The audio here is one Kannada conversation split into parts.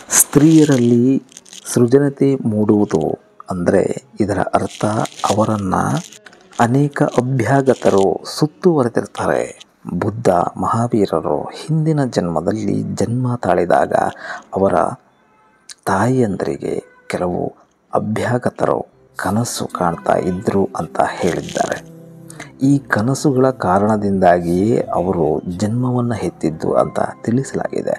ಸ್ತ್ರೀಯರಲ್ಲಿ ಸೃಜನತೆ ಮೂಡುವುದು ಅಂದರೆ ಇದರ ಅರ್ಥ ಅವರನ್ನು ಅನೇಕ ಅಭ್ಯಾಗತರು ಸುತ್ತುವರೆದಿರ್ತಾರೆ. ಬುದ್ಧ, ಮಹಾವೀರರು ಹಿಂದಿನ ಜನ್ಮದಲ್ಲಿ ಜನ್ಮ ತಾಳಿದಾಗ ಅವರ ತಾಯಿಯಂದರಿಗೆ ಕೆಲವು ಅಭ್ಯಾಗತರು ಕನಸು ಕಾಣ್ತಾ ಇದ್ದರು ಅಂತ ಹೇಳಿದ್ದಾರೆ. ಈ ಕನಸುಗಳ ಕಾರಣದಿಂದಾಗಿಯೇ ಅವರು ಜನ್ಮವನ್ನು ಎತ್ತಿದ್ದು ಅಂತ ತಿಳಿಸಲಾಗಿದೆ.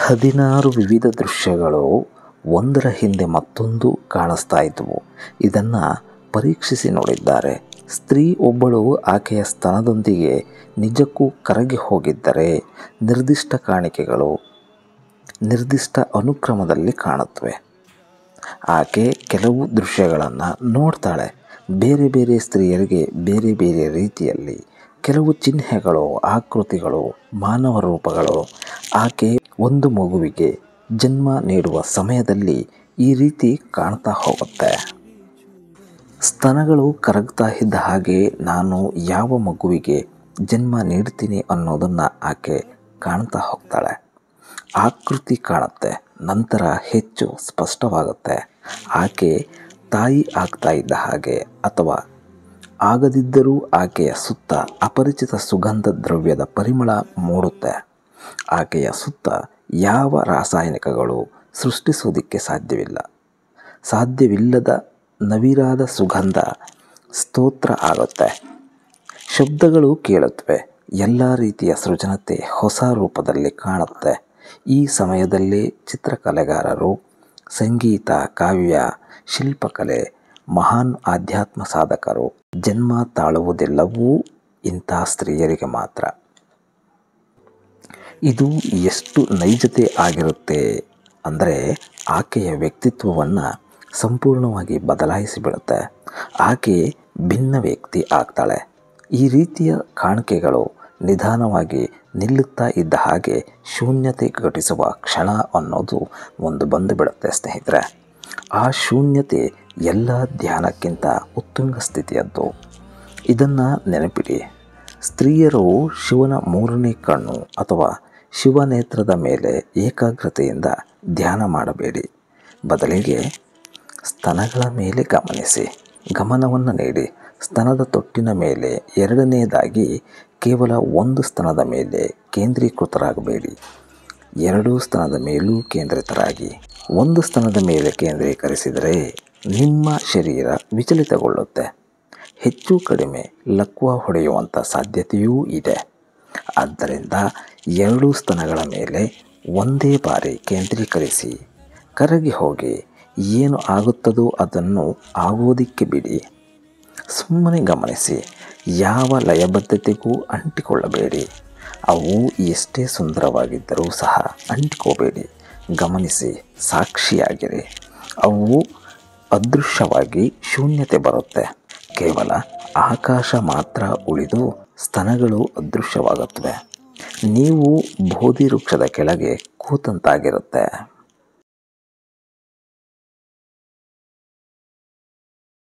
16 ವಿವಿಧ ದೃಶ್ಯಗಳು ಒಂದರ ಹಿಂದೆ ಮತ್ತೊಂದು ಕಾಣಿಸ್ತಾ ಇದ್ದವು. ಇದನ್ನು ಪರೀಕ್ಷಿಸಿ ನೋಡಿದ್ದಾರೆ. ಸ್ತ್ರೀ ಒಬ್ಬಳು ಆಕೆಯ ಸ್ತನದೊಂದಿಗೆ ನಿಜಕ್ಕೂ ಕರಗಿ ಹೋಗಿದ್ದರೆ ನಿರ್ದಿಷ್ಟ ಕಾಣಿಕೆಗಳು ನಿರ್ದಿಷ್ಟ ಅನುಕ್ರಮದಲ್ಲಿ ಕಾಣುತ್ತವೆ. ಆಕೆ ಕೆಲವು ದೃಶ್ಯಗಳನ್ನು ನೋಡ್ತಾಳೆ. ಬೇರೆ ಬೇರೆ ಸ್ತ್ರೀಯರಿಗೆ ಬೇರೆ ಬೇರೆ ರೀತಿಯಲ್ಲಿ ಕೆಲವು ಚಿಹ್ನೆಗಳು, ಆಕೃತಿಗಳು, ಮಾನವ ರೂಪಗಳು. ಆಕೆ ಒಂದು ಮಗುವಿಗೆ ಜನ್ಮ ನೀಡುವ ಸಮಯದಲ್ಲಿ ಈ ರೀತಿ ಕಾಣ್ತಾ ಹೋಗುತ್ತೆ. ಸ್ತನಗಳು ಕರಗ್ತಾ ಇದ್ದ ಹಾಗೆ ನಾನು ಯಾವ ಮಗುವಿಗೆ ಜನ್ಮ ನೀಡ್ತೀನಿ ಅನ್ನೋದನ್ನು ಆಕೆ ಕಾಣ್ತಾ ಹೋಗ್ತಾಳೆ. ಆಕೃತಿ ಕಾಣುತ್ತೆ. ನಂತರ ಹೆಚ್ಚು ಸ್ಪಷ್ಟವಾಗುತ್ತೆ. ಆಕೆ ತಾಯಿ ಆಗ್ತಾ ಇದ್ದ ಹಾಗೆ ಅಥವಾ ಆಗದಿದ್ದರೂ ಆಕೆಯ ಸುತ್ತ ಅಪರಿಚಿತ ಸುಗಂಧ ದ್ರವ್ಯದ ಪರಿಮಳ ಮೂಡುತ್ತೆ. ಆಕೆಯ ಸುತ್ತ ಯಾವ ರಾಸಾಯನಿಕಗಳು ಸೃಷ್ಟಿಸೋದಕ್ಕೆ ಸಾಧ್ಯವಿಲ್ಲದ ನವಿರಾದ ಸುಗಂಧ ಸ್ತೋತ್ರ ಆಗುತ್ತೆ. ಶಬ್ದಗಳು ಕೇಳುತ್ತವೆ. ಎಲ್ಲ ರೀತಿಯ ಸೃಜನತೆ ಹೊಸ ರೂಪದಲ್ಲಿ ಕಾಣುತ್ತೆ. ಈ ಸಮಯದಲ್ಲಿ ಚಿತ್ರಕಲೆಗಾರರು, ಸಂಗೀತ, ಕಾವ್ಯ, ಶಿಲ್ಪಕಲೆ, ಮಹಾನ್ ಆಧ್ಯಾತ್ಮ ಸಾಧಕರು ಜನ್ಮ ತಾಳುವುದೆಲ್ಲವೂ ಇಂಥ ಸ್ತ್ರೀಯರಿಗೆ ಮಾತ್ರ. ಇದು ಎಷ್ಟು ನೈಜತೆ ಆಗಿರುತ್ತೆ ಅಂದರೆ ಆಕೆಯ ವ್ಯಕ್ತಿತ್ವವನ್ನು ಸಂಪೂರ್ಣವಾಗಿ ಬದಲಾಯಿಸಿಬಿಡುತ್ತೆ. ಆಕೆ ಭಿನ್ನ ವ್ಯಕ್ತಿ ಆಗ್ತಾಳೆ. ಈ ರೀತಿಯ ಕಾಣಿಕೆಗಳು ನಿಧಾನವಾಗಿ ನಿಲ್ಲುತ್ತಾ ಇದ್ದ ಹಾಗೆ ಶೂನ್ಯತೆ ಘಟಿಸುವ ಕ್ಷಣ ಅನ್ನೋದು ಒಂದು ಬಂದು ಬಿಡುತ್ತೆ ಸ್ನೇಹಿತರೆ. ಆ ಶೂನ್ಯತೆ ಎಲ್ಲ ಧ್ಯಾನಕ್ಕಿಂತ ಉತ್ತುಂಗ ಸ್ಥಿತಿಯದ್ದು. ಇದನ್ನು ನೆನಪಿಡಿ. ಸ್ತ್ರೀಯರು ಶಿವನ 3ನೇ ಕಣ್ಣು ಅಥವಾ ಶಿವನೇತ್ರದ ಮೇಲೆ ಏಕಾಗ್ರತೆಯಿಂದ ಧ್ಯಾನ ಮಾಡಬೇಡಿ. ಬದಲಿಗೆ ಸ್ತನಗಳ ಮೇಲೆ ಗಮನವನ್ನು ನೀಡಿ. ಸ್ತನದ ತೊಟ್ಟಿನ ಮೇಲೆ, ಎರಡನೆಯದಾಗಿ ಕೇವಲ ಒಂದು ಸ್ತನದ ಮೇಲೆ ಕೇಂದ್ರೀಕೃತರಾಗಬೇಡಿ. 2 ಸ್ತನದ ಮೇಲೂ ಕೇಂದ್ರಿತರಾಗಿ. ಒಂದು ಸ್ತನದ ಮೇಲೆ ಕೇಂದ್ರೀಕರಿಸಿದರೆ ನಿಮ್ಮ ಶರೀರ ವಿಚಲಿತಗೊಳ್ಳುತ್ತೆ. ಹೆಚ್ಚು ಕಡಿಮೆ ಲಕ್ವ ಹೊಡೆಯುವಂಥ ಸಾಧ್ಯತೆಯೂ ಇದೆ. ಆದ್ದರಿಂದ 2 ಸ್ತನಗಳ ಮೇಲೆ ಒಂದೇ ಬಾರಿ ಕೇಂದ್ರೀಕರಿಸಿ. ಕರಗಿ ಹೋಗಿ. ಏನು ಆಗುತ್ತದೋ ಅದನ್ನು ಆಗೋದಿಕ್ಕೆ ಬಿಡಿ. ಸುಮ್ಮನೆ ಗಮನಿಸಿ. ಯಾವ ಲಯಬದ್ಧತೆಗೂ ಅಂಟಿಕೊಳ್ಳಬೇಡಿ. ಅವು ಎಷ್ಟೇ ಸುಂದರವಾಗಿದ್ದರೂ ಸಹ ಅಂಟಿಕೋಬೇಡಿ. ಗಮನಿಸಿ, ಸಾಕ್ಷಿಯಾಗಿರಿ. ಅವು ಅದೃಶ್ಯವಾಗಿ ಶೂನ್ಯತೆ ಬರುತ್ತೆ. ಕೇವಲ ಆಕಾಶ ಮಾತ್ರ ಉಳಿದು ಸ್ತನಗಳು ಅದೃಶ್ಯವಾಗುತ್ತವೆ. ನೀವು ಬೋಧಿ ವೃಕ್ಷದ ಕೆಳಗೆ ಕೂತಂತಾಗಿರುತ್ತೆ.